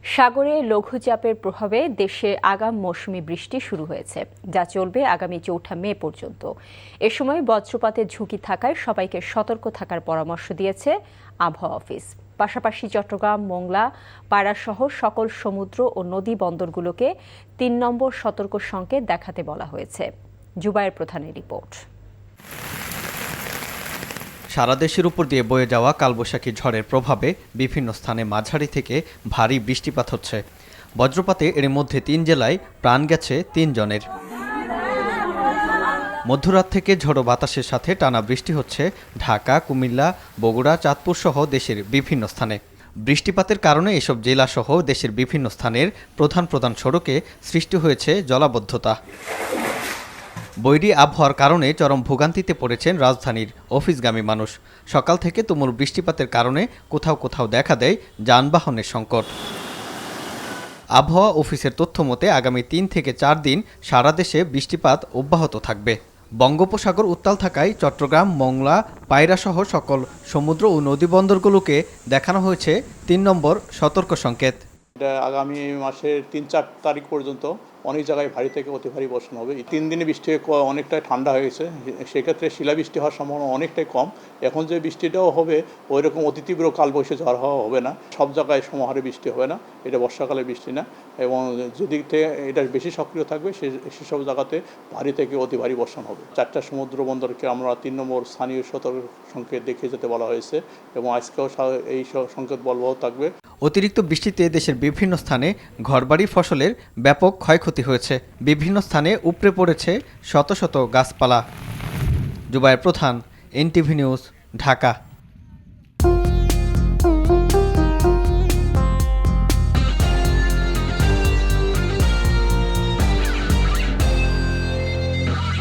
সাগরে লঘুচাপের প্রভাবে দেশে আগাম মৌসুমি বৃষ্টি শুরু হয়েছে, যা চলবে আগামী ৪ মে পর্যন্ত। এ সময় বজ্রপাতের ঝুঁকি থাকায় সবাইকে সতর্ক থাকার পরামর্শ দিয়েছে আবহাওয়া অফিস। পাশাপাশি চট্টগ্রাম, মোংলা, পায়রাসহ সকল সমুদ্র ও নদী বন্দরগুলোকে ৩ নম্বর সতর্ক সংকেত দেখাতে বলা হয়েছে। জুবায়ের প্রধানের রিপোর্ট। সারা দেশের উপর দিয়ে বয়ে যাওয়া কালবৈশাখী ঝড়ের প্রভাবে বিভিন্ন স্থানে মাঝারি থেকে ভারী বৃষ্টিপাত হচ্ছে। বজ্রপাতে এর মধ্যে ৩ জেলায় প্রাণ গেছে ৩ জনের। মধ্যরাত থেকে ঝড়ো বাতাসের সাথে টানা বৃষ্টি হচ্ছে ঢাকা, কুমিল্লা, বগুড়া, চাঁদপুর সহ দেশের বিভিন্ন স্থানে। বৃষ্টিপাতের কারণে এসব জেলাসহ দেশের বিভিন্ন স্থানের প্রধান প্রধান সড়কে সৃষ্টি হয়েছে জলাবদ্ধতা। বৈরী আবহাওয়ার কারণে চরম ভোগান্তিতে পড়েছেন রাজধানীর অফিসগামী মানুষ। সকাল থেকে তুমুল বৃষ্টিপাতের কারণে কোথাও কোথাও দেখা দেয় যানবাহনের সংকট। আবহাওয়া অফিসের তথ্য মতে আগামী ৩ থেকে ৪ দিন সারা দেশে বৃষ্টিপাত অব্যাহত থাকবে। বঙ্গোপসাগর উত্তাল থাকায় চট্টগ্রাম, মোংলা, পায়রাসহ সকল সমুদ্র ও নদীবন্দরগুলোকে দেখানো হয়েছে ৩ নম্বর সতর্ক সংকেত। আগামী মাসের ৩-৪ তারিখ পর্যন্ত অনেক জায়গায় ভারী থেকে অতি ভারী বর্ষণ হবে। ৩ দিনে বৃষ্টি অনেকটাই ঠান্ডা হয়ে গেছে, সেক্ষেত্রে শিলাবৃষ্টি হওয়ার সম্ভাবনা অনেকটাই কম। এখন যে বৃষ্টিটাও হবে ওই রকম অতি তীব্র কালবৈশাখী ঝড় হওয়া হবে না, সব জায়গায় সমাহারে বৃষ্টি হবে না, এটা বর্ষাকালে বৃষ্টি না। এবং যেদিক থেকে এটা বেশি সক্রিয় থাকবে সেসব জায়গাতে ভারী থেকে অতি ভারী বর্ষণ হবে। 4টা সমুদ্র বন্দরকে আমরা ৩ নম্বর স্থানীয় সতর্ক সংকেত দেখিয়ে যেতে বলা হয়েছে এবং আজকেও এই সংকেত বলবৎ থাকবে। অতিরিক্ত বৃষ্টিতে দেশের বিভিন্ন স্থানে ঘরবাড়ি ফসলের ব্যাপক ক্ষয়ক্ষতি হয়েছে। বিভিন্ন স্থানে উপড়ে পড়েছে শত শত গাছপালা। জুবায়ের প্রধান, এনটিভি নিউজ, ঢাকা।